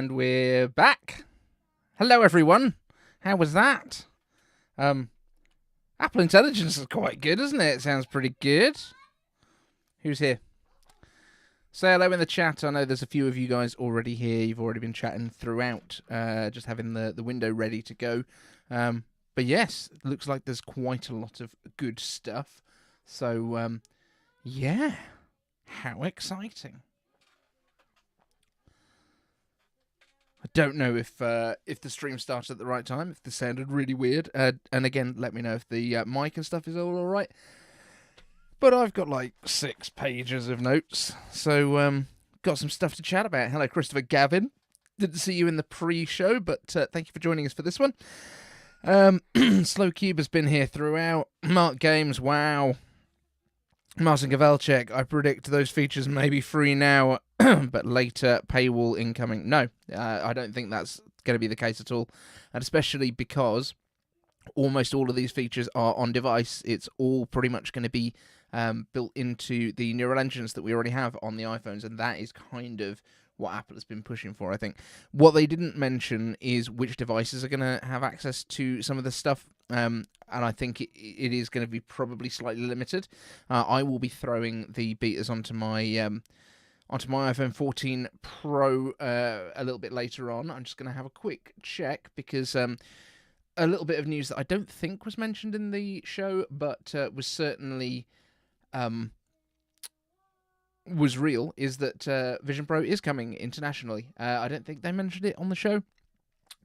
And we're back. Hello, everyone. How was that? Apple Intelligence is quite good, isn't it? It sounds pretty good. Who's here? Say hello in the chat. I know there's a few of you guys already here. You've already been chatting throughout, just having the window ready to go. But yes, it looks like there's quite a lot of good stuff. So, yeah. How exciting. I don't know if the stream started at the right time, if this sounded really weird. And again, let me know if the mic and stuff is all alright. But I've got like 6 pages of notes, so got some stuff to chat about. Hello, Christopher Gavin. Didn't see you in the pre-show, but thank you for joining us for this one. Slow Cube has been here throughout. Mark Games, wow. Martin Gavelchek, I predict those features may be free now, but later paywall incoming. No, I don't think that's going to be the case at all, and especially because almost all of these features are on device. It's all pretty much going to be built into the neural engines that we already have on the iPhones, and that is kind of what Apple has been pushing for, I think. What they didn't mention is which devices are going to have access to some of this stuff, and I think it is going to be probably slightly limited. I will be throwing the betas onto my iPhone 14 Pro a little bit later on. I'm just going to have a quick check, because a little bit of news that I don't think was mentioned in the show, but was certainly was real, is that Vision Pro is coming internationally. I don't think they mentioned it on the show,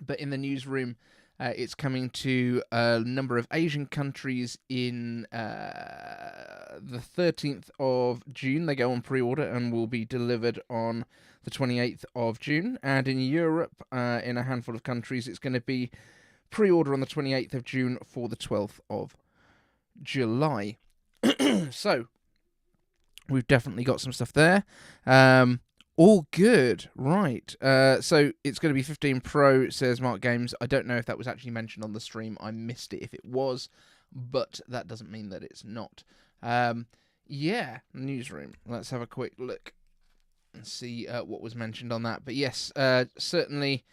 but in the newsroom, it's coming to a number of Asian countries in the 13th of June. They go on pre-order and will be delivered on the 28th of June. And in Europe, in a handful of countries, it's going to be pre-order on the 28th of June for the 12th of July. So, we've definitely got some stuff there. All good. Right. So, it's going to be 15 Pro, says Mark Games. I don't know if that was actually mentioned on the stream. I missed it if it was, but that doesn't mean that it's not. Yeah, newsroom. Let's have a quick look and see what was mentioned on that. But yes, certainly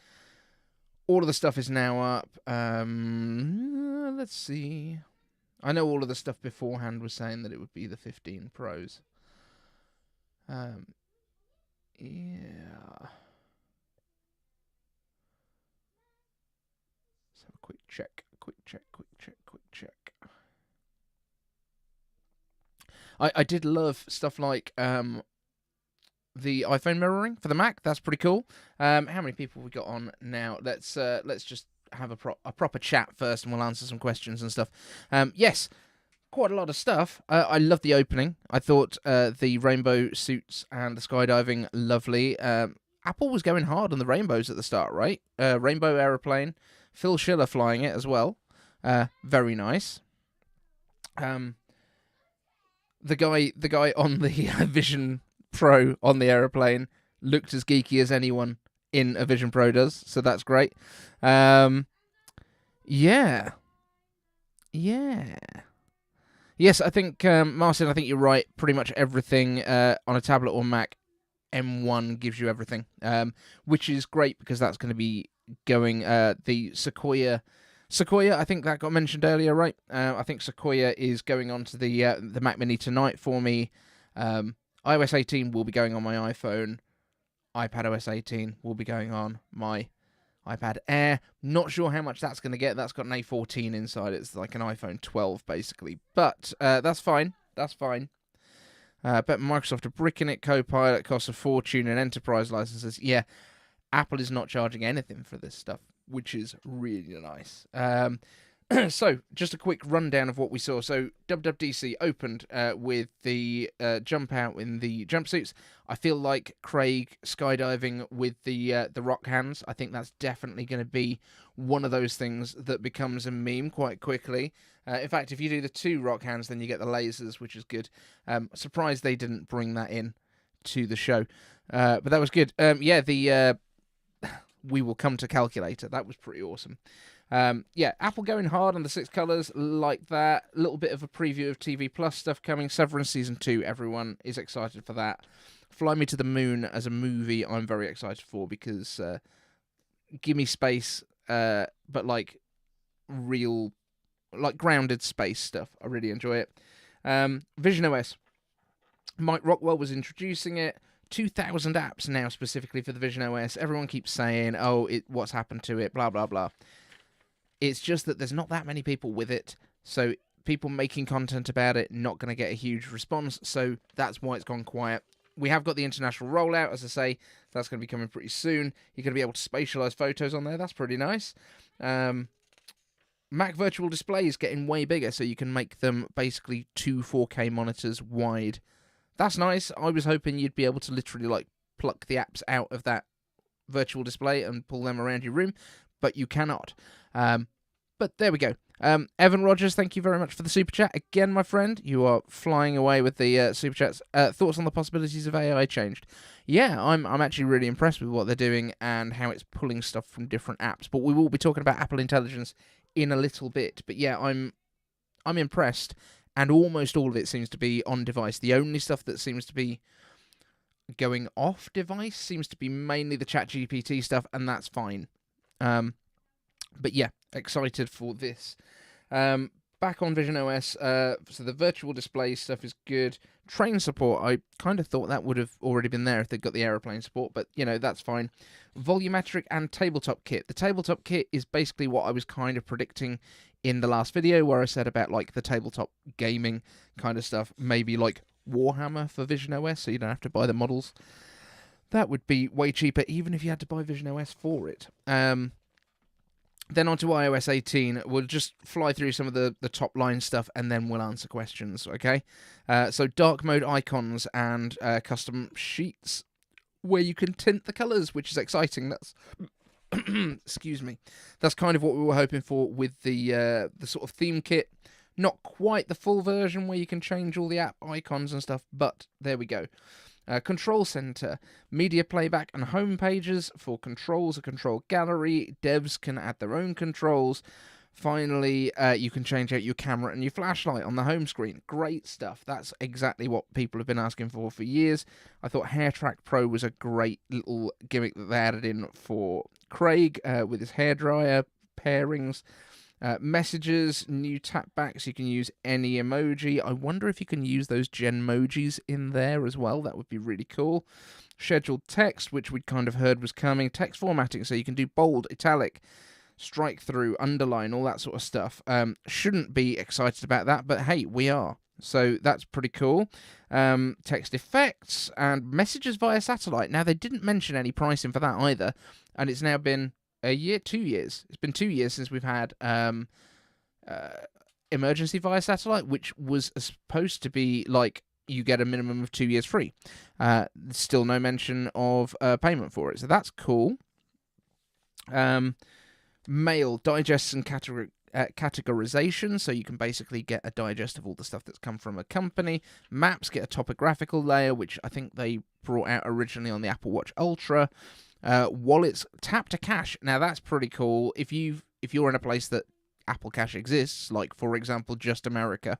all of the stuff is now up. Let's see. I know all of the stuff beforehand was saying that it would be the 15 Pros. Yeah. Let's have a quick check. Quick check. I did love stuff like the iPhone mirroring for the Mac. That's pretty cool. How many people have we got on now? Let's just have a proper chat first, and we'll answer some questions and stuff. Yes, quite a lot of stuff. I love the opening. I thought the rainbow suits and the skydiving, lovely. Apple was going hard on the rainbows at the start, right? Rainbow aeroplane. Phil Schiller flying it as well. Very nice. The guy on the Vision Pro on the aeroplane looked as geeky as anyone in a Vision Pro does, so that's great. Yeah. Yes, I think, Martin, I think you're right. Pretty much everything on a tablet or Mac, M1 gives you everything, which is great, because that's going to be going the Sequoia, I think that got mentioned earlier, right? I think Sequoia is going on to the Mac Mini tonight for me. iOS 18 will be going on my iPhone. iPadOS 18 will be going on my iPad Air. Not sure how much that's going to get. That's got an A14 inside. It's like an iPhone 12, basically. But that's fine. But Microsoft are bricking it. Copilot costs a fortune, and enterprise licenses. Yeah, Apple is not charging anything for this stuff, which is really nice. So, just a quick rundown of what we saw. So, WWDC opened with the jump out in the jumpsuits. I feel like Craig skydiving with the rock hands. I think that's definitely going to be one of those things that becomes a meme quite quickly. In fact, if you do the 2 rock hands, then you get the lasers, which is good. Surprised they didn't bring that in to the show. But that was good. Yeah, the We Will Come to Calculator. That was pretty awesome. Yeah, Apple going hard on the 6 colours, like that. A little bit of a preview of TV Plus stuff coming. Severance Season 2, everyone is excited for that. Fly Me to the Moon as a movie, I'm very excited for, because give me space, but like real, like grounded space stuff. I really enjoy it. Vision OS. Mike Rockwell was introducing it. 2,000 apps now specifically for the Vision OS. Everyone keeps saying, oh, what's happened to it, blah, blah, blah. It's just that there's not that many people with it, so people making content about it, not going to get a huge response, so that's why it's gone quiet. We have got the international rollout, as I say, that's going to be coming pretty soon. You're going to be able to spatialize photos on there, that's pretty nice. Mac Virtual Display is getting way bigger, so you can make them basically 2 4K monitors wide. That's nice. I was hoping you'd be able to literally like pluck the apps out of that virtual display and pull them around your room, but you cannot. But there we go. Evan Rogers, thank you very much for the super chat. Again, my friend, you are flying away with the super chats. Thoughts on the possibilities of AI changed? Yeah, I'm actually really impressed with what they're doing and how it's pulling stuff from different apps. But we will be talking about Apple Intelligence in a little bit. But yeah, I'm impressed, and almost all of it seems to be on device. The only stuff that seems to be going off device seems to be mainly the ChatGPT stuff, and that's fine. But yeah, excited for this. Back on Vision OS, so the virtual display stuff is good. Train support, I kind of thought that would have already been there if they'd got the aeroplane support, but, you know, that's fine. Volumetric and tabletop kit. The tabletop kit is basically what I was kind of predicting in the last video, where I said about, like, the tabletop gaming kind of stuff. Maybe, like, Warhammer for Vision OS, so you don't have to buy the models. That would be way cheaper, even if you had to buy Vision OS for it. Then on to iOS 18. We'll just fly through some of the top line stuff, and then we'll answer questions, okay? So dark mode icons and custom sheets where you can tint the colours, which is exciting. That's excuse me. That's kind of what we were hoping for with the sort of theme kit. Not quite the full version where you can change all the app icons and stuff, but there we go. Control Center, media playback and home pages for controls, a control gallery. Devs can add their own controls. Finally, you can change out your camera and your flashlight on the home screen. Great stuff. That's exactly what people have been asking for years. I thought HairTrack Pro was a great little gimmick that they added in for Craig with his hairdryer pairings. Messages, new tapbacks, you can use any emoji. I wonder if you can use those Genmojis in there as well. That would be really cool. Scheduled text, which we'd kind of heard was coming. Text formatting, so you can do bold, italic, strike through, underline, all that sort of stuff. Shouldn't be excited about that, but hey, we are. So that's pretty cool. Text effects and messages via satellite. Now, they didn't mention any pricing for that either, and it's now been a year, 2 years. It's been 2 years since we've had emergency via satellite, which was supposed to be like you get a minimum of 2 years free. Still no mention of payment for it, so that's cool. Mail, digests and categorization, so you can basically get a digest of all the stuff that's come from a company. Maps get a topographical layer, which I think they brought out originally on the Apple Watch Ultra. Wallets, tap to cash. Now that's pretty cool. If you're in a place that Apple Cash exists, like for example just America,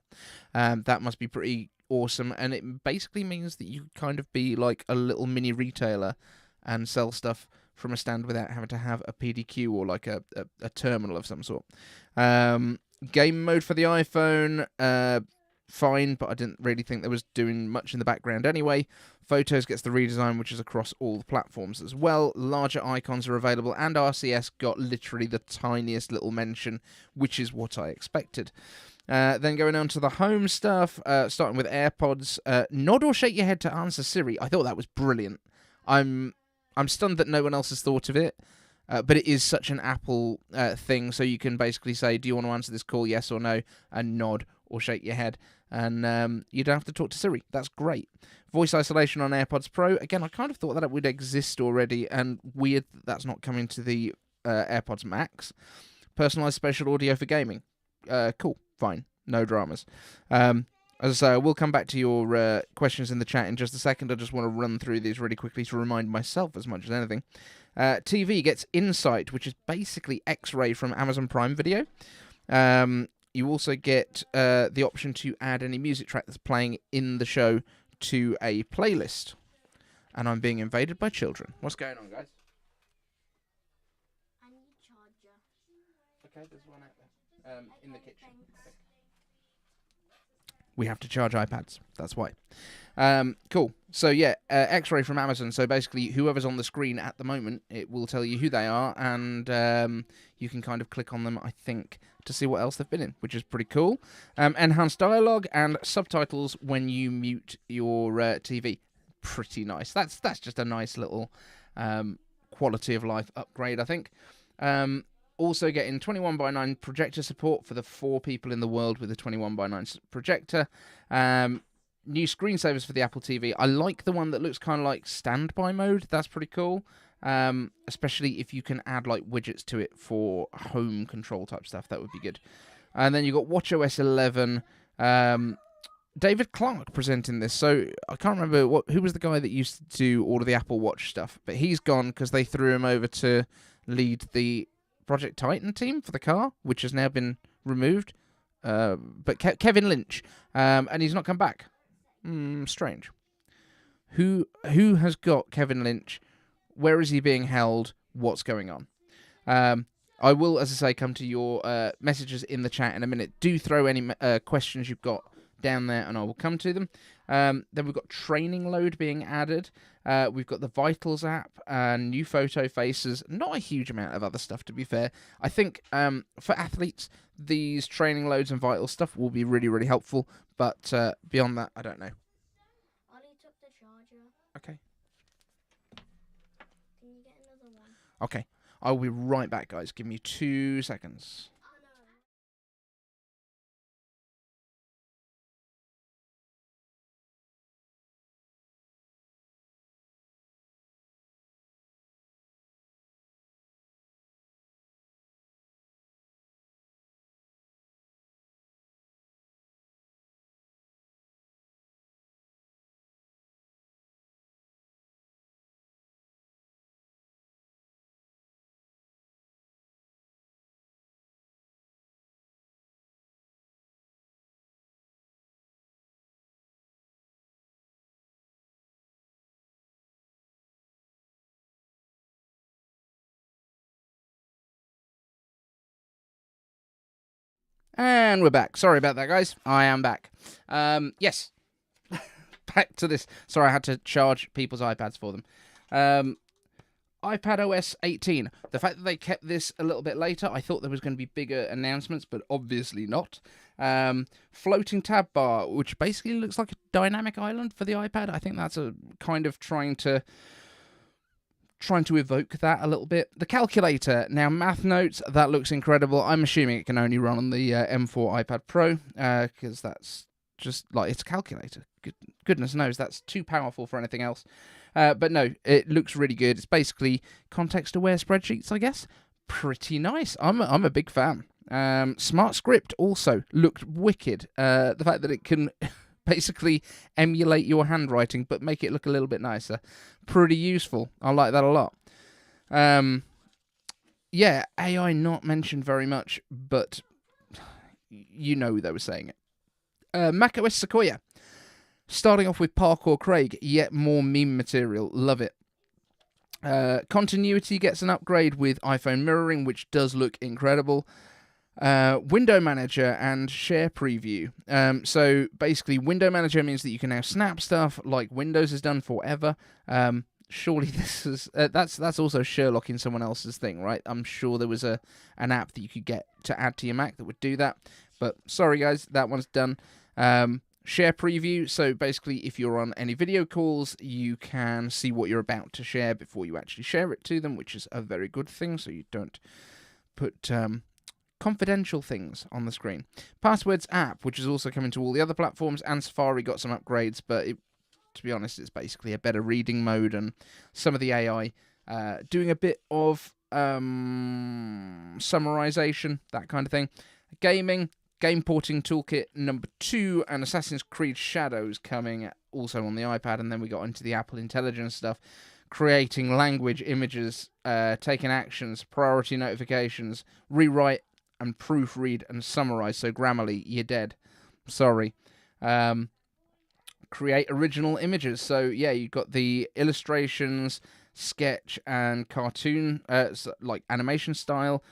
that must be pretty awesome. And it basically means that you kind of be like a little mini retailer and sell stuff from a stand without having to have a PDQ or like a terminal of some sort. Game mode for the iPhone, fine, but I didn't really think there was doing much in the background anyway. Photos gets the redesign, which is across all the platforms as well. Larger icons are available, and RCS got literally the tiniest little mention, which is what I expected. Then going on to the home stuff, starting with AirPods. Nod or shake your head to answer Siri. I thought that was brilliant. I'm stunned that no one else has thought of it, but it is such an Apple thing, so you can basically say, do you want to answer this call, yes or no, and nod or shake your head, and you don't have to talk to Siri. That's great. Voice isolation on AirPods Pro. Again, I kind of thought that it would exist already, and weird that that's not coming to the AirPods Max. Personalized spatial audio for gaming. Cool, fine, no dramas. As I say, I will come back to your questions in the chat in just a second. I just want to run through these really quickly to remind myself as much as anything. TV gets Insight, which is basically X-Ray from Amazon Prime Video. You also get the option to add any music track that's playing in the show to a playlist. and I'm being invaded by children. What's going on, guys? I need a charger. Okay, there's one out there. In the kitchen, I think. We have to charge iPads. That's why. Cool. So yeah, X-ray from Amazon. So basically, whoever's on the screen at the moment, it will tell you who they are, and you can kind of click on them, I think, to see what else they've been in, which is pretty cool. Enhanced dialogue and subtitles when you mute your TV. Pretty nice. That's just a nice little quality of life upgrade, I think. Also getting 21:9 projector support for the 4 people in the world with a 21:9 projector. New screensavers for the Apple TV. I like the one that looks kind of like standby mode. That's pretty cool. Especially if you can add like widgets to it for home control type stuff. That would be good. And then you got WatchOS 11. David Clark presenting this. So I can't remember who was the guy that used to do all of the Apple Watch stuff, but he's gone because they threw him over to lead the Project Titan team for the car, which has now been removed. But Kevin Lynch, and he's not come back. Strange. Who has got Kevin Lynch? Where is he being held? What's going on? I will, as I say, come to your messages in the chat in a minute. Do throw any questions you've got down there, and I will come to them. Then we've got training load being added. We've got the Vitals app, new photo faces. Not a huge amount of other stuff, to be fair. I think for athletes, these training loads and vital stuff will be really, really helpful. But beyond that, I don't know. Ollie took the charger. Okay. Can you get another one? Okay. I'll be right back, guys. Give me 2 seconds. And we're back. Sorry about that, guys. I am back. Yes. Back to this. Sorry, I had to charge people's iPads for them. iPadOS 18. The fact that they kept this a little bit later, I thought there was going to be bigger announcements, but obviously not. Floating tab bar, which basically looks like a dynamic island for the iPad. I think that's a kind of trying to evoke that a little bit. The calculator, now math notes, that looks incredible. I'm assuming it can only run on the M4 iPad Pro, because that's just like, it's a calculator. Goodness knows, that's too powerful for anything else. But no, it looks really good. It's basically context-aware spreadsheets, I guess. Pretty nice. I'm a big fan. Smart Script also looked wicked. The fact that it can basically emulate your handwriting but make it look a little bit nicer. Pretty useful. I like that a lot. Yeah, AI not mentioned very much, but you know they were saying it. macOS Sequoia. Starting off with Parkour Craig, yet more meme material. Love it. Continuity gets an upgrade with iPhone mirroring, which does look incredible. Window Manager and Share Preview. So basically, Window Manager means that you can now snap stuff like Windows has done forever. Surely this is that's also Sherlock in someone else's thing, right? I'm sure there was an app that you could get to add to your Mac that would do that. But sorry, guys, that one's done. Share Preview. So basically, if you're on any video calls, you can see what you're about to share before you actually share it to them, which is a very good thing. So you don't put confidential things on the screen. Passwords app, which is also coming to all the other platforms, and Safari got some upgrades, but to be honest, it's basically a better reading mode and some of the AI doing a bit of summarization, that kind of thing. Gaming, Game Porting Toolkit number 2, and Assassin's Creed Shadows coming also on the iPad, and then we got into the Apple Intelligence stuff. Creating language, images, taking actions, priority notifications, rewrite and proofread and summarize. So Grammarly, you're dead. Sorry. create original images. So yeah, you've got the illustrations, sketch, and cartoon, like animation style.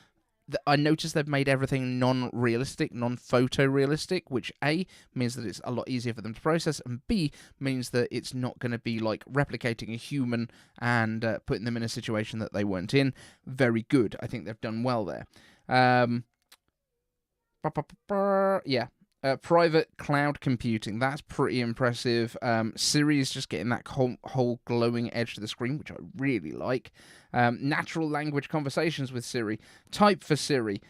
I noticed they've made everything non-realistic, non-photorealistic, which A, means that it's a lot easier for them to process, and B, means that it's not going to be like replicating a human and putting them in a situation that they weren't in. Very good. I think they've done well there. Yeah. Private cloud computing, that's pretty impressive. Siri is just getting that whole glowing edge to the screen, which I really like. Natural language conversations with Siri. Type for Siri.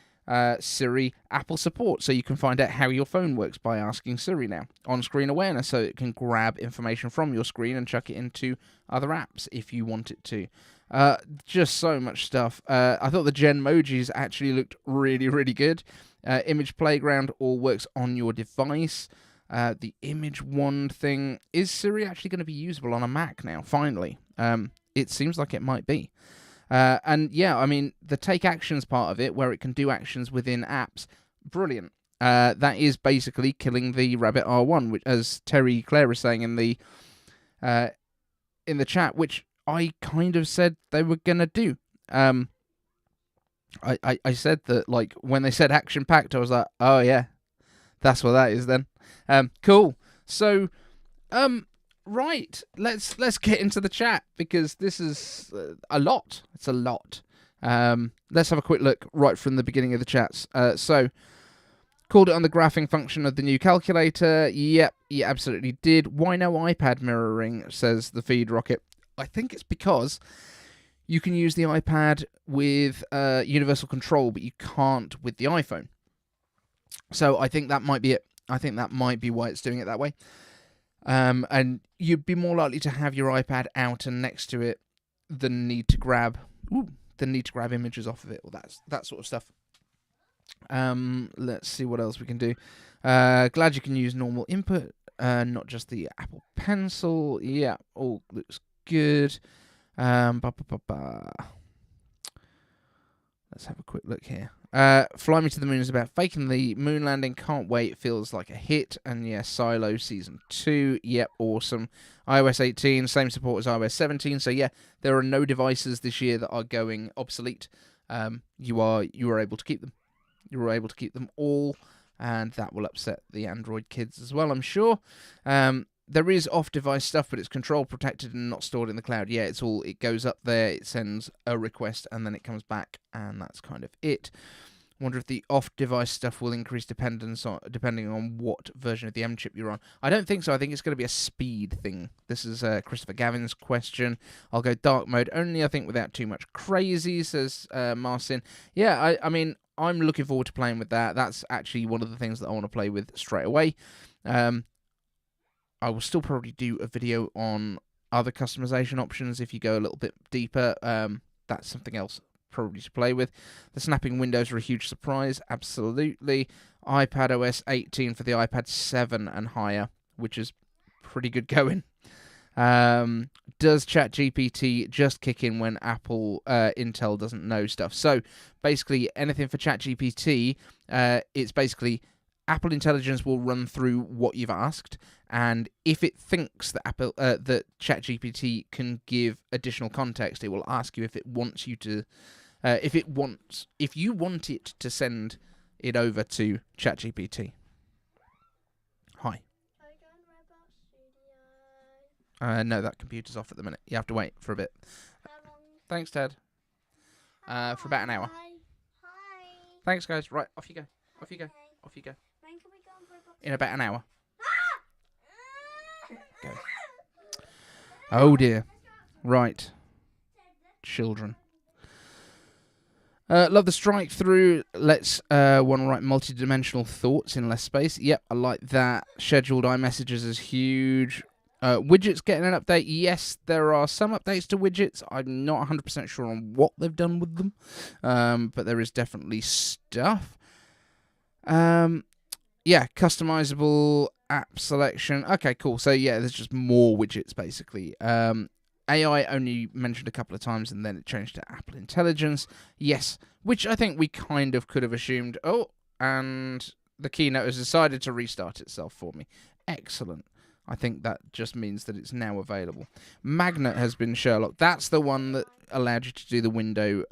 Siri Apple support, so you can find out how your phone works by asking Siri now. On-screen awareness, so it can grab information from your screen and chuck it into other apps if you want it to. Just so much stuff. I thought the Genmojis actually looked really, really good. Image Playground all works on your device. The Image Wand thing. Is Siri actually going to be usable on a Mac now, finally? It seems like it might be. And yeah, I mean, the Take Actions part of it, where it can do actions within apps, brilliant. That is basically killing the Rabbit R1, which, as Terry Clare was saying in the chat, which I kind of said they were going to do. I said that, like, when they said action packed, I was like, oh yeah, that's what that is then. Cool. So, right, let's get into the chat, because this is a lot. It's a lot. Let's have a quick look right from the beginning of the chats. So, called it on the graphing function of the new calculator. Yep, you absolutely did. Why no iPad mirroring, says the Feed Rocket. I think it's because you can use the iPad with universal control, but you can't with the iPhone. So I think that might be it. I think that might be why it's doing it that way. And you'd be more likely to have your iPad out and next to it than need to grab images off of it, or that sort of stuff. Let's see what else we can do. Glad you can use normal input, not just the Apple Pencil. Yeah, all looks good. Let's have a quick look here. Fly Me to the Moon is about faking the moon landing. Can't wait. Feels like a hit. And yeah, Silo Season 2. Yep, awesome. iOS 18, same support as iOS 17. So yeah, there are no devices this year that are going obsolete. You are able to keep them. You were able to keep them all, and that will upset the Android kids as well, I'm sure. There is off-device stuff, but it's control protected and not stored in the cloud. Yeah, it goes up there, it sends a request, and then it comes back, and that's kind of it. Wonder if the off-device stuff will increase depending on what version of the M chip you're on. I don't think so. I think it's going to be a speed thing. This is Christopher Gavin's question. I'll go dark mode only, I think, without too much crazy, says Marcin. Yeah, I mean, I'm looking forward to playing with that. That's actually one of the things that I want to play with straight away. I will still probably do a video on other customization options if you go a little bit deeper. That's something else probably to play with. The snapping windows are a huge surprise, absolutely. iPadOS 18 for the iPad 7 and higher, which is pretty good going. Does ChatGPT just kick in when Apple Intel doesn't know stuff? So basically, anything for ChatGPT, it's basically Apple Intelligence will run through what you've asked, and if it thinks that that ChatGPT can give additional context, it will ask you if it wants you to, if you want it to send it over to ChatGPT. Hi. No, that computer's off at the minute. You have to wait for a bit. Thanks, Ted. For about an hour. Hi. Thanks, guys. Right, off you go. Off you go. Off you go. When can we go and break up? In about an hour. Go. Oh dear. Right. Children. Love the strike through. Let's want to write multi-dimensional thoughts in less space. Yep, I like that. Scheduled iMessages is huge. Widgets getting an update. Yes, there are some updates to widgets. I'm not 100% sure on what they've done with them. But there is definitely stuff. Yeah, customizable app selection. Okay, cool. So yeah, there's just more widgets basically. AI only mentioned a couple of times and then it changed to Apple Intelligence. Yes, which I think we kind of could have assumed. Oh, and the keynote has decided to restart itself for me. Excellent. I think that just means that it's now available. Magnet has been Sherlock. That's the one that allowed you to do the window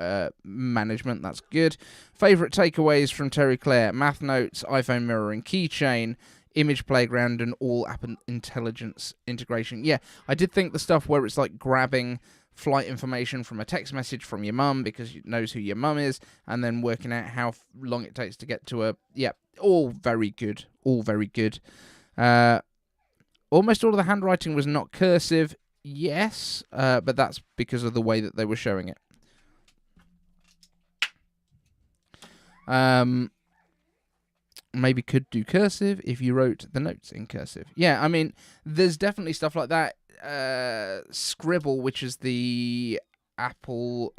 management. That's good. Favourite takeaways from Terry Clare: Math Notes, iPhone mirroring, keychain, image playground, and all app intelligence integration. Yeah, I did think the stuff where it's like grabbing flight information from a text message from your mum because it knows who your mum is, and then working out how long it takes to get to her. Yeah, all very good. All very good. Almost all of the handwriting was not cursive. Yes, but that's because of the way that they were showing it. Maybe could do cursive if you wrote the notes in cursive. Yeah, I mean, there's definitely stuff like that. Scribble, which is the Apple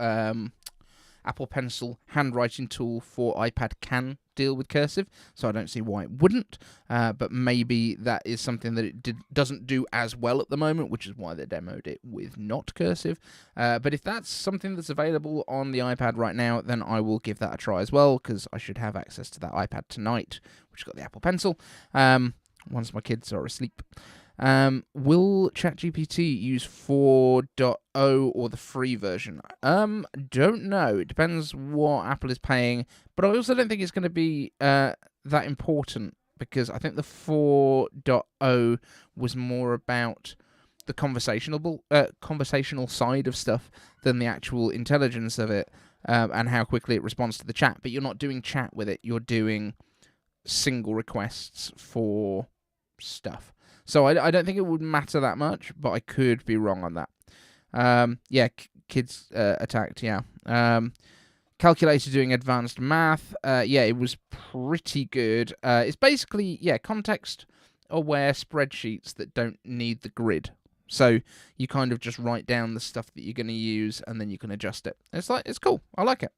Pencil handwriting tool for iPad, can deal with cursive, so I don't see why it wouldn't. But maybe that is something that it doesn't do as well at the moment, which is why they demoed it with not cursive. But if that's something that's available on the iPad right now, then I will give that a try as well, because I should have access to that iPad tonight, which has got the Apple Pencil, once my kids are asleep. Will ChatGPT use 4.0 or the free version? Don't know. It depends what Apple is paying, but I also don't think it's going to be that important, because I think the 4.0 was more about the conversational side of stuff than the actual intelligence of it, and how quickly it responds to the chat. But you're not doing chat with it. You're doing single requests for stuff. So I don't think it would matter that much, but I could be wrong on that. Kids attacked, yeah. Calculator doing advanced math. Yeah, it was pretty good. It's basically, context-aware spreadsheets that don't need the grid. So you kind of just write down the stuff that you're going to use, and then you can adjust it. It's cool. I like it.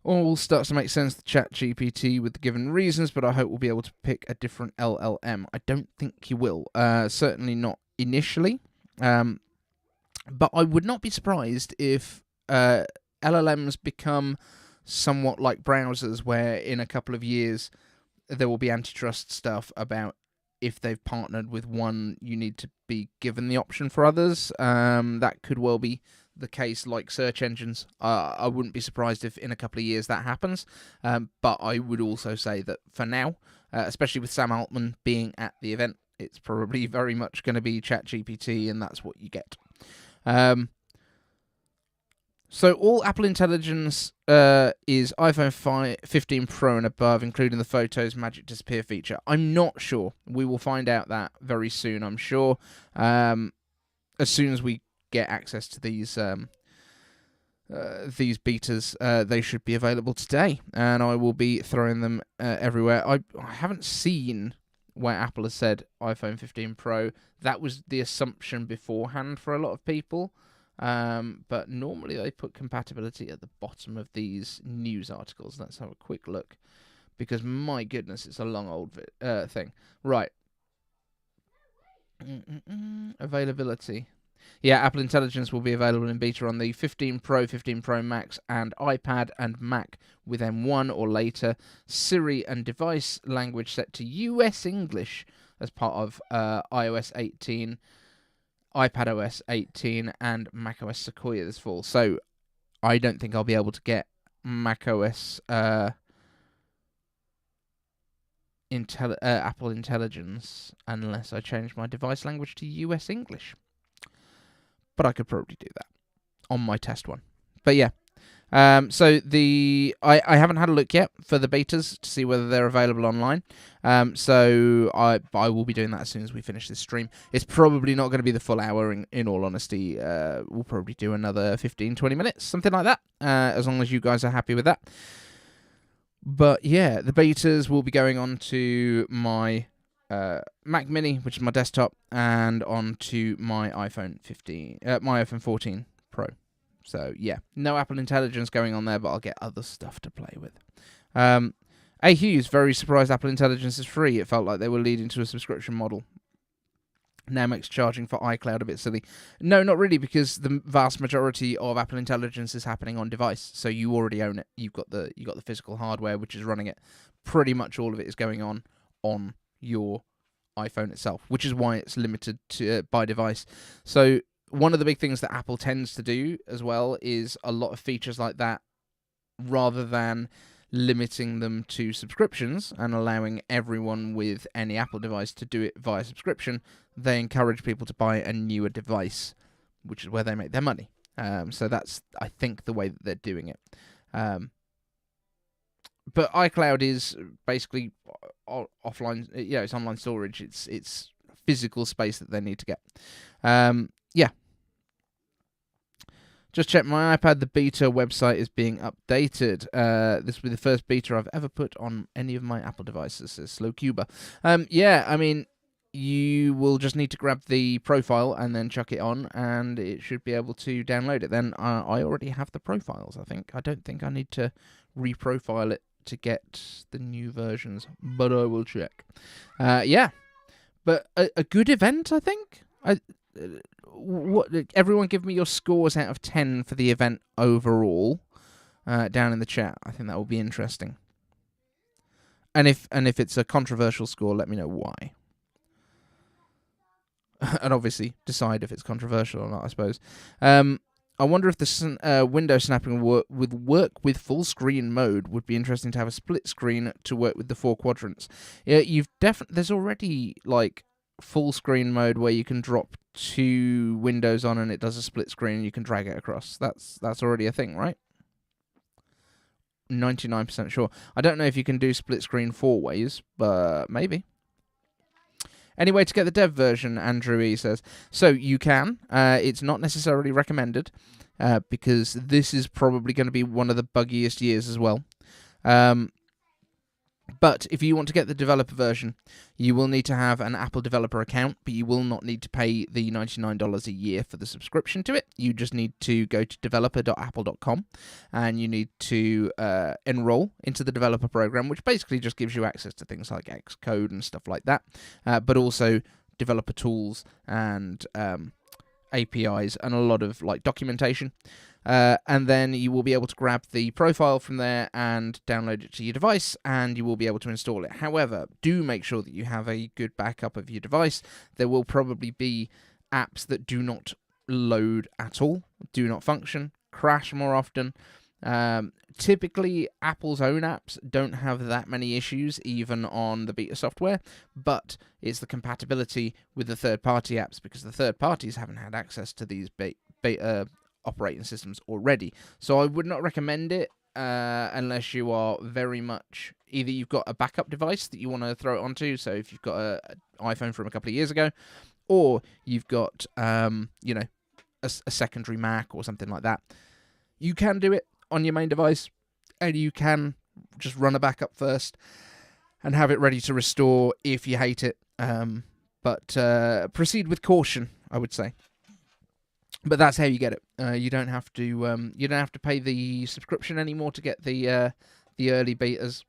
All starts to make sense to ChatGPT with the given reasons, but I hope we'll be able to pick a different LLM. I don't think you will. Certainly not initially. But I would not be surprised if LLMs become somewhat like browsers, where in a couple of years there will be antitrust stuff about if they've partnered with one, you need to be given the option for others. That could well be the case, like search engines. I wouldn't be surprised if in a couple of years that happens. But I would also say that for now, especially with Sam Altman being at the event, it's probably very much going to be ChatGPT, and that's what you get. So all Apple Intelligence is iPhone 15 Pro and above, including the Photos Magic Disappear feature. I'm not sure. We will find out that very soon, I'm sure. As soon as we get access to these betas, they should be available today, and I will be throwing them everywhere. I haven't seen where Apple has said iPhone 15 Pro. That was the assumption beforehand for a lot of people, but normally they put compatibility at the bottom of these news articles. Let's have a quick look, because my goodness, it's a long old thing. Right. Availability. Yeah, Apple Intelligence will be available in beta on the 15 Pro, 15 Pro Max, and iPad and Mac with M1 or later. Siri and device language set to US English as part of iOS 18, iPadOS 18, and macOS Sequoia this fall. So I don't think I'll be able to get macOS Apple Intelligence unless I change my device language to US English. But I could probably do that on my test one. But yeah, so I haven't had a look yet for the betas to see whether they're available online. So I will be doing that as soon as we finish this stream. It's probably not going to be the full hour, in all honesty. We'll probably do another 15-20 minutes, something like that, as long as you guys are happy with that. But yeah, the betas will be going on to my Mac Mini, which is my desktop, and onto my iPhone 14 Pro. So yeah, no Apple Intelligence going on there, but I'll get other stuff to play with. A. Hughes, very surprised Apple Intelligence is free. It felt like they were leading to a subscription model. Now makes charging for iCloud a bit silly. No, not really, because the vast majority of Apple Intelligence is happening on device, so you already own it. You've got the physical hardware which is running it. Pretty much all of it is going on your iPhone itself, which is why it's limited to by device. So one of the big things that Apple tends to do as well is a lot of features like that, rather than limiting them to subscriptions and allowing everyone with any Apple device to do it via subscription, they encourage people to buy a newer device, which is where they make their money. So that's, I think, the way that they're doing it. But iCloud is basically offline. It's online storage. It's physical space that they need to get. Yeah. Just check my iPad. The beta website is being updated. This will be the first beta I've ever put on any of my Apple devices, says SlowCuba. Yeah, I mean, you will just need to grab the profile and then chuck it on, and it should be able to download it. Then I already have the profiles, I think. I don't think I need to reprofile it to get the new versions, but I will check. Yeah, but a good event, I think. What? Everyone give me your scores out of 10 for the event overall down in the chat. I think that will be interesting. And if it's a controversial score, let me know why. And obviously decide if it's controversial or not, I suppose. I wonder if the window snapping would work with full screen mode. Would be interesting to have a split screen to work with the 4 quadrants. Yeah, there's already like full screen mode where you can drop 2 windows on and it does a split screen and you can drag it across. That's already a thing, right? 99% sure. I don't know if you can do split screen 4 ways, but maybe. Anyway, to get the dev version, Andrew E says, so you can. It's not necessarily recommended because this is probably going to be one of the buggiest years as well. But if you want to get the developer version, you will need to have an Apple developer account, but you will not need to pay the $99 a year for the subscription to it. You just need to go to developer.apple.com and you need to enroll into the developer program, which basically just gives you access to things like Xcode and stuff like that, but also developer tools and APIs and a lot of like documentation. And then you will be able to grab the profile from there and download it to your device, and you will be able to install it. However, do make sure that you have a good backup of your device. There will probably be apps that do not load at all, do not function, crash more often. Typically, Apple's own apps don't have that many issues, even on the beta software, but it's the compatibility with the third-party apps, because the third parties haven't had access to these beta operating systems already. So I would not recommend it unless you are very much, either you've got a backup device that you want to throw it onto, so if you've got an iPhone from a couple of years ago, or you've got a secondary Mac or something like that. You can do it on your main device, and you can just run a backup first and have it ready to restore if you hate it. But proceed with caution, I would say. But that's how you get it. You don't have to pay the subscription anymore to get the early betas.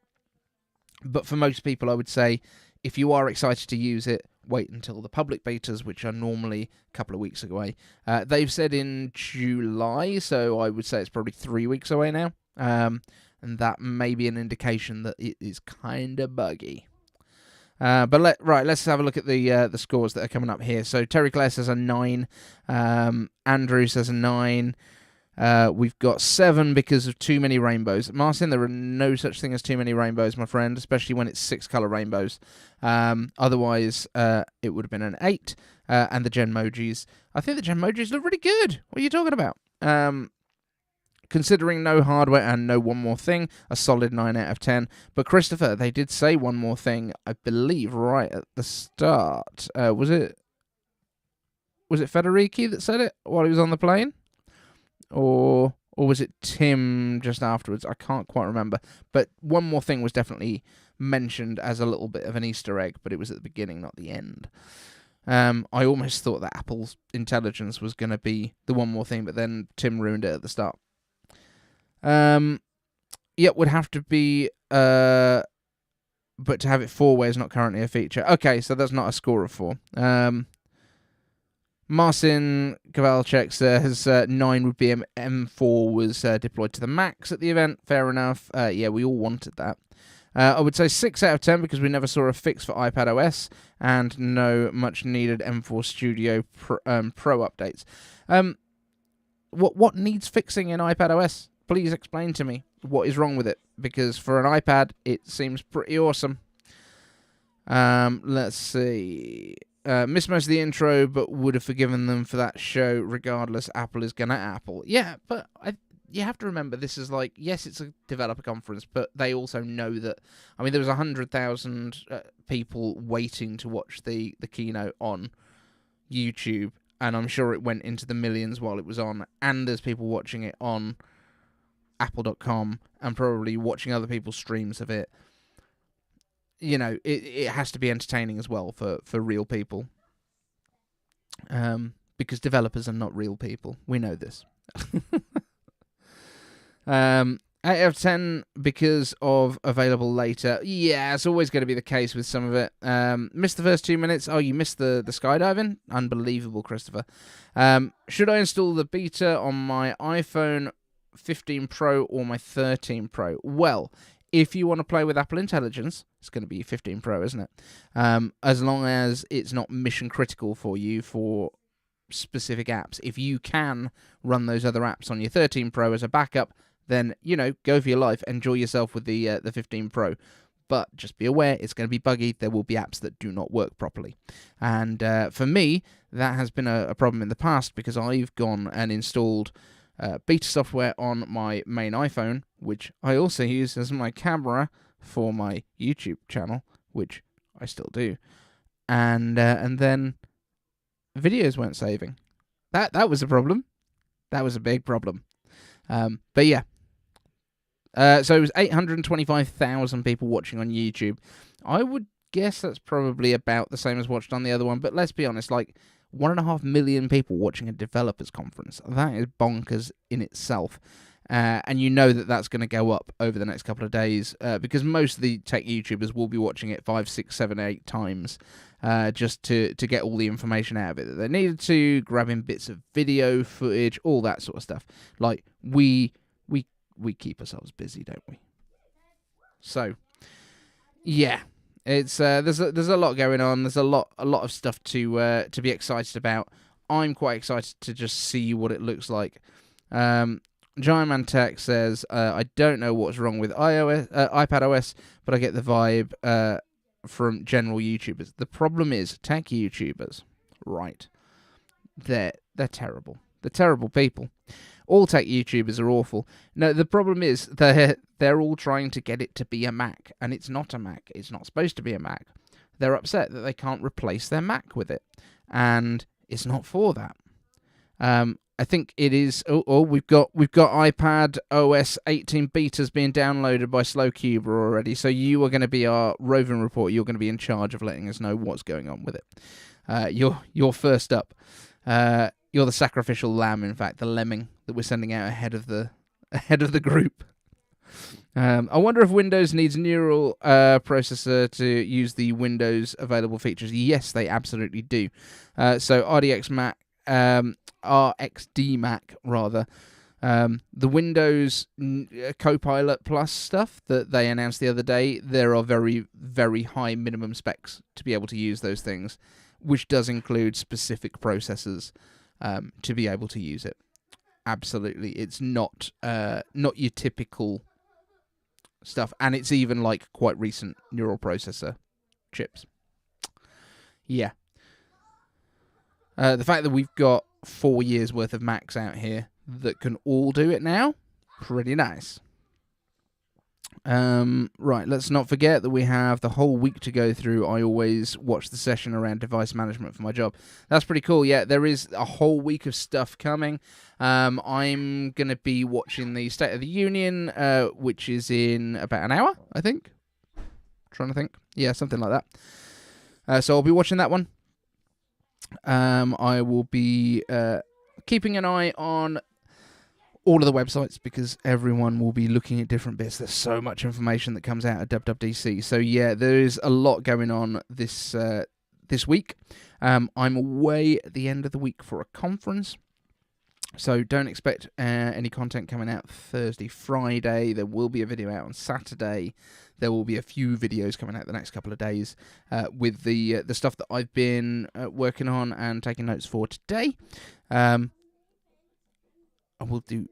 But for most people, I would say, if you are excited to use it, wait until the public betas, which are normally a couple of weeks away. They've said in July, so I would say it's probably 3 weeks away now. And that may be an indication that it is kind of buggy. But let's have a look at the scores that are coming up here. So Terry Clare says a 9. Andrew says a 9. We've got 7 because of too many rainbows. Martin, there are no such thing as too many rainbows, my friend, especially when it's 6-color rainbows. Otherwise, it would have been an 8. And the Genmojis. I think the Genmojis look really good. What are you talking about? Considering no hardware and no one more thing, a solid 9 out of 10. But Christopher, they did say one more thing, I believe, right at the start. Was it Federici that said it while he was on the plane? Or was it Tim just afterwards? I can't quite remember. But one more thing was definitely mentioned as a little bit of an Easter egg, but it was at the beginning, not the end. I almost thought that Apple's intelligence was going to be the one more thing, but then Tim ruined it at the start. Would have to be, but to have it 4 ways not currently a feature. Okay, so that's not a score of 4. Marcin Kovalchek says 9 would be M4 was deployed to the Macs at the event. Fair enough. Yeah, we all wanted that. I would say 6 out of 10 because we never saw a fix for iPadOS and no much needed M4 Studio Pro updates. What needs fixing in iPadOS? Please explain to me what is wrong with it, because for an iPad it seems pretty awesome. Let's see. Missed most of the intro, but would have forgiven them for that show regardless. Apple is gonna Apple. Yeah, but you have to remember, this is like, yes, it's a developer conference, but they also know that, I mean, there was 100,000 people waiting to watch the keynote on YouTube, and I'm sure it went into the millions while it was on, and there's people watching it on Apple.com and probably watching other people's streams of it. You know, it has to be entertaining as well for real people. Because developers are not real people. We know this. 8 out of 10 because of available later. Yeah, it's always going to be the case with some of it. Missed the first 2 minutes. Oh, you missed the skydiving? Unbelievable, Christopher. Should I install the beta on my iPhone 15 Pro or my 13 Pro? Well, if you want to play with Apple Intelligence, it's going to be 15 Pro, isn't it? As long as it's not mission critical for you for specific apps. If you can run those other apps on your 13 Pro as a backup, then, you know, go for your life. Enjoy yourself with the 15 Pro. But just be aware, it's going to be buggy. There will be apps that do not work properly. And for me, that has been a problem in the past because I've gone and installed beta software on my main iPhone, which I also use as my camera for my YouTube channel, which I still do, and then videos weren't saving. That was a problem. That was a big problem. But yeah. So it was 825,000 people watching on YouTube. I would guess that's probably about the same as watched on the other one, but let's be honest, like 1.5 million people watching a developers conference. That is bonkers in itself. And you know that that's going to go up over the next couple of days because most of the tech YouTubers will be watching it 5, 6, 7, 8 times just to get all the information out of it that they needed to, grabbing bits of video footage, all that sort of stuff. Like, we keep ourselves busy, don't we? So, yeah. It's there's a lot going on. There's a lot of stuff to be excited about. I'm quite excited to just see what it looks like. Giant Man Tech says, I don't know what's wrong with iPadOS, but I get the vibe from general YouTubers. The problem is tech YouTubers, right? They're terrible. They're terrible people. All tech YouTubers are awful. No, the problem is they're all trying to get it to be a Mac, and it's not a Mac. It's not supposed to be a Mac. They're upset that they can't replace their Mac with it, and it's not for that. I think it is. We've got iPad OS 18 betas being downloaded by SlowCuber already. So you are going to be our roving reporter. You're going to be in charge of letting us know what's going on with it. You're first up. You're the sacrificial lamb, in fact, the lemming that we're sending out ahead of the group. I wonder if Windows needs neural processor to use the Windows available features. Yes, they absolutely do. So RDX Mac, RxD Mac rather, the Windows Copilot Plus stuff that they announced the other day, there are very, very high minimum specs to be able to use those things, which does include specific processors to be able to use it. Absolutely, it's not your typical stuff, and it's even like quite recent neural processor chips. Yeah. The fact that we've got 4 years worth of Macs out here that can all do it now, pretty nice. Right, let's not forget that we have the whole week to go through. I always watch the session around device management for my job. That's pretty cool. Yeah, there is a whole week of stuff coming. I'm going to be watching the State of the Union, which is in about an hour, I think. Trying to think. Yeah, something like that. So I'll be watching that one. I will be keeping an eye on all of the websites because everyone will be looking at different bits. There's so much information that comes out of Wwdc. So yeah, there is a lot going on this week. I'm away at the end of the week for a conference. So don't expect any content coming out Thursday, Friday. There will be a video out on Saturday. There will be a few videos coming out the next couple of days with the stuff that I've been working on and taking notes for today. I will do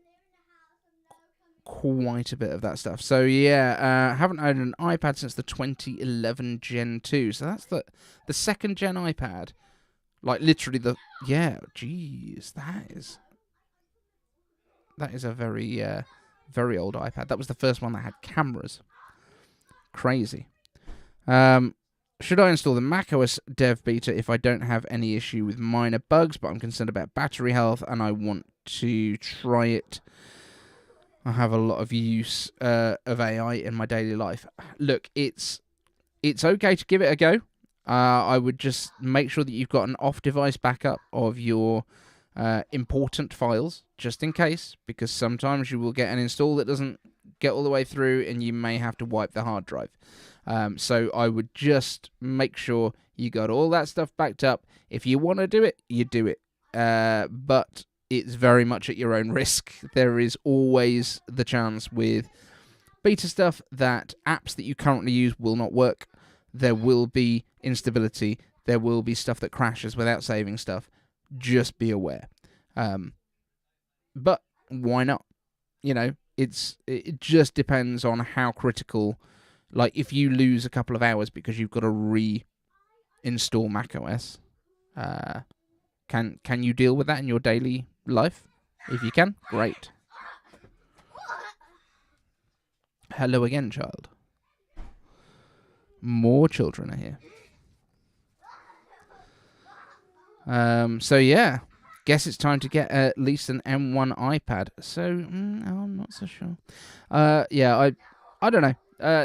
quite a bit of that stuff. So yeah, haven't owned an iPad since the 2011 Gen 2. So that's the second gen iPad. Like literally jeez, that is a very very old iPad. That was the first one that had cameras. Crazy. Should I install the macOS dev beta if I don't have any issue with minor bugs, but I'm concerned about battery health and I want to try it? I have a lot of use of AI in my daily life. Look, it's okay to give it a go. I would just make sure that you've got an off-device backup of your important files, just in case, because sometimes you will get an install that doesn't get all the way through and you may have to wipe the hard drive. So I would just make sure you got all that stuff backed up. If you want to do it, you do it. But it's very much at your own risk. There is always the chance with beta stuff that apps that you currently use will not work. There will be instability. There will be stuff that crashes without saving stuff. Just be aware. But why not? You know, it just depends on how critical. Like, if you lose a couple of hours because you've got to reinstall macOS, can you deal with that in your daily life? If you can, great. Hello again, child. More children are here. So yeah, guess it's time to get at least an M1 iPad. So I'm not so sure. Yeah, I don't know.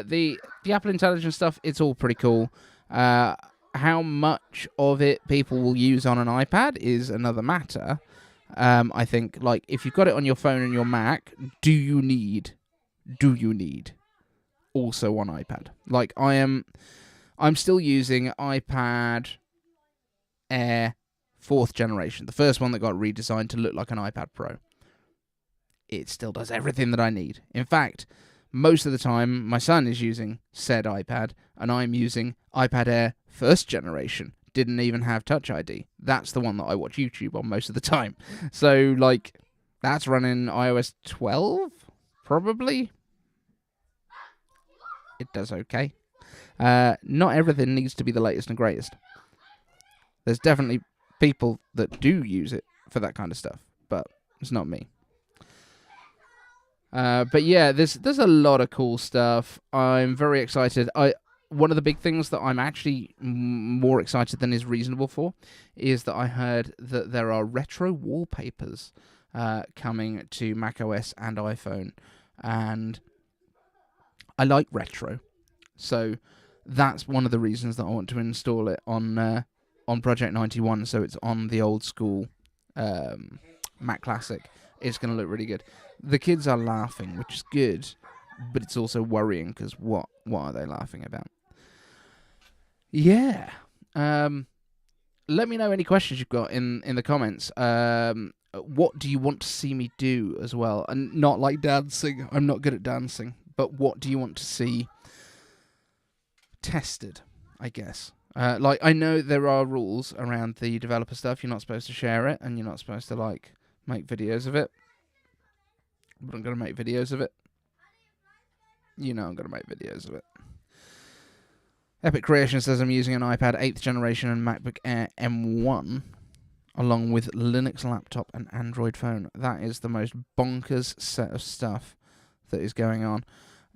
The Apple Intelligence stuff, it's all pretty cool. How much of it people will use on an iPad is another matter. I think, like, if you've got it on your phone and your Mac, do you need also on iPad? Like, I'm still using iPad Air 4th generation, the first one that got redesigned to look like an iPad Pro. It still does everything that I need. In fact, most of the time, my son is using said iPad, and I'm using iPad Air 1st generation. Didn't even have Touch ID. That's the one that I watch YouTube on most of the time. So, like, that's running iOS 12, probably. It does okay. Not everything needs to be the latest and greatest. There's definitely people that do use it for that kind of stuff, but it's not me. But yeah, there's a lot of cool stuff. I'm very excited. One of the big things that I'm actually more excited than is reasonable for is that I heard that there are retro wallpapers coming to macOS and iPhone, and I like retro, so that's one of the reasons that I want to install it on Project 91, so it's on the old school Mac Classic. It's going to look really good. The kids are laughing, which is good, but it's also worrying because what are they laughing about? Yeah. Let me know any questions you've got in the comments. What do you want to see me do as well? And not like dancing. I'm not good at dancing. But what do you want to see tested, I guess? Like, I know there are rules around the developer stuff. You're not supposed to share it, and you're not supposed to, like, make videos of it. But I'm going to make videos of it. You know I'm going to make videos of it. Epic Creation says I'm using an iPad 8th generation and MacBook Air M1 along with Linux laptop and Android phone. That is the most bonkers set of stuff that is going on.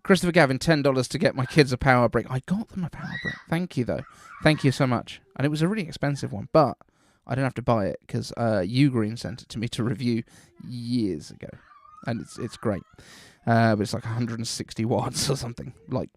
Christopher Gavin, $10 to get my kids a power brick. I got them a power brick. Thank you, though. Thank you so much. And it was a really expensive one, but I didn't have to buy it because Ugreen sent it to me to review years ago. And it's great. But it's like 160 watts or something. Like,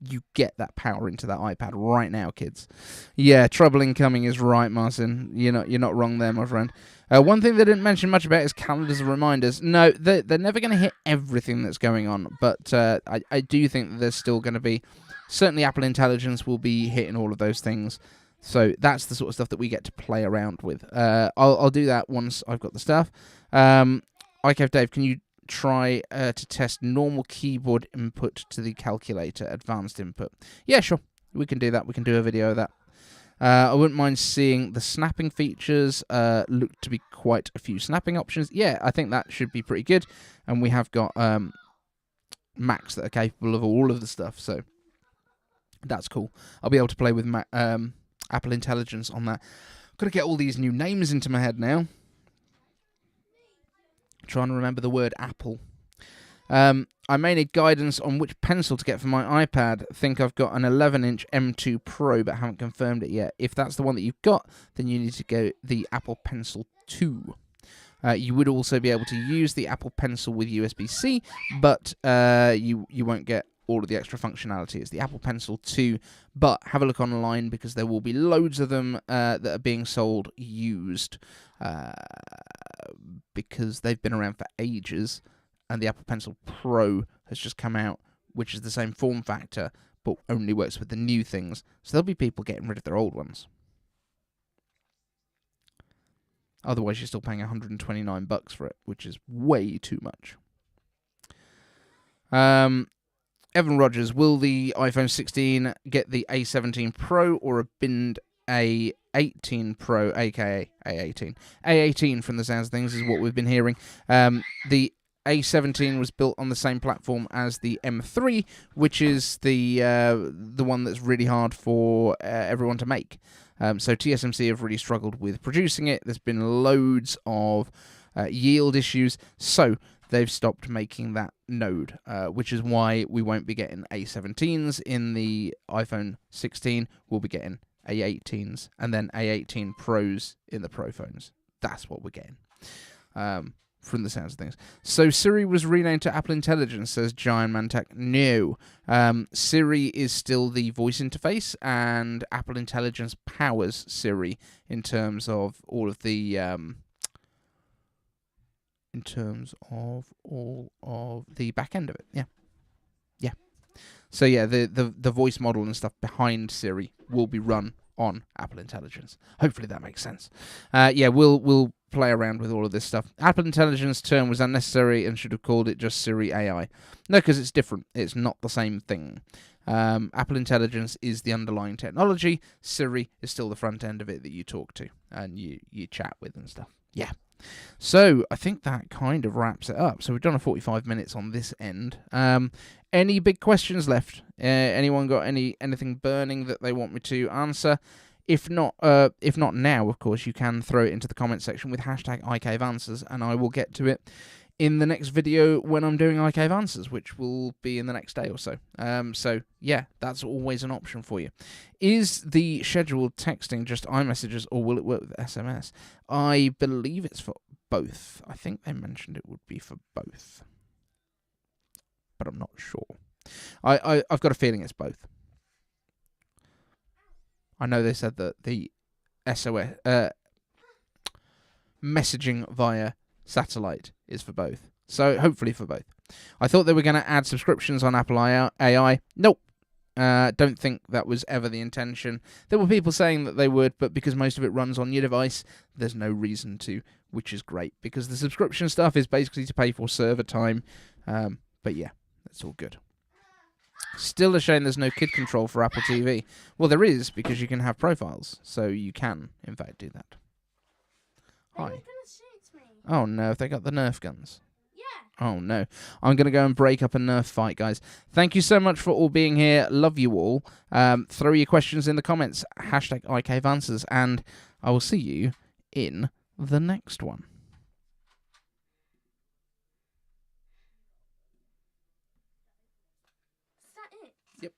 you get that power into that iPad right now, kids. Yeah, trouble incoming is right, Martin. You're not wrong there, my friend. One thing they didn't mention much about is calendars and reminders. No, they're never going to hit everything that's going on, but I do think that there's still going to be... Certainly Apple Intelligence will be hitting all of those things. So that's the sort of stuff that we get to play around with. I'll do that once I've got the stuff. iCave Dave, can you try to test normal keyboard input to the calculator, advanced input? Yeah, sure. We can do that. We can do a video of that. I wouldn't mind seeing the snapping features. Look to be quite a few snapping options. Yeah, I think that should be pretty good. And we have got Macs that are capable of all of the stuff, so that's cool. I'll be able to play with Apple Intelligence on that. Got to get all these new names into my head now. Trying to remember the word Apple. I may need guidance on which pencil to get for my iPad. Think I've got an 11-inch M2 Pro, but haven't confirmed it yet. If that's the one that you've got, then you need to go the Apple Pencil 2. You would also be able to use the Apple Pencil with USB-C, but you won't get all of the extra functionality. It's the Apple Pencil 2, but have a look online because there will be loads of them that are being sold used because they've been around for ages, and the Apple Pencil Pro has just come out, which is the same form factor, but only works with the new things. So there'll be people getting rid of their old ones. Otherwise, you're still paying $129 for it, which is way too much. Evan Rogers, will the iPhone 16 get the A17 Pro or a binned A18 Pro, aka A18? A18, from the sounds of things, is what we've been hearing. The A17 was built on the same platform as the M3, which is the one that's really hard for everyone to make. So TSMC have really struggled with producing it. There's been loads of yield issues, so they've stopped making that node, which is why we won't be getting A17s in the iPhone 16. We'll be getting A18s and then A18 Pros in the Pro phones. That's what we're getting, from the sounds of things. So Siri was renamed to Apple Intelligence, says Giant Mantech. No. Siri is still the voice interface, and Apple Intelligence powers Siri in terms of all of the back end of it. Yeah. So yeah, the voice model and stuff behind Siri will be run on Apple Intelligence. Hopefully that makes sense. Yeah, we'll play around with all of this stuff. Apple Intelligence term was unnecessary and should have called it just Siri AI. No, because it's different. It's not the same thing. Apple Intelligence is the underlying technology. Siri is still the front end of it that you talk to and you chat with and stuff. Yeah. So I think that kind of wraps it up. So we've done a 45 minutes on this end. Any big questions left? Anyone got anything burning that they want me to answer? If not now, of course, you can throw it into the comment section with hashtag iCaveAnswers, and I will get to it in the next video when I'm doing iCave Answers, which will be in the next day or so. So yeah, that's always an option for you. Is the scheduled texting just iMessages, or will it work with SMS? I believe it's for both. I think they mentioned it would be for both, but I'm not sure. I've got a feeling it's both. I know they said that the SOS messaging via satellite is for both. So hopefully for both. I thought they were going to add subscriptions on Apple AI. Nope. Don't think that was ever the intention. There were people saying that they would, but because most of it runs on your device, there's no reason to, which is great, because the subscription stuff is basically to pay for server time. But yeah, that's all good. Still a shame there's no kid control for Apple TV. Well, there is, because you can have profiles, so you can, in fact, do that. Hi. They're gonna shoot me. Oh no, have they got the Nerf guns? Yeah. Oh no. I'm going to go and break up a Nerf fight, guys. Thank you so much for all being here. Love you all. Throw your questions in the comments. Hashtag iCaveAnswers, and I will see you in the next one. Is that it? Yep.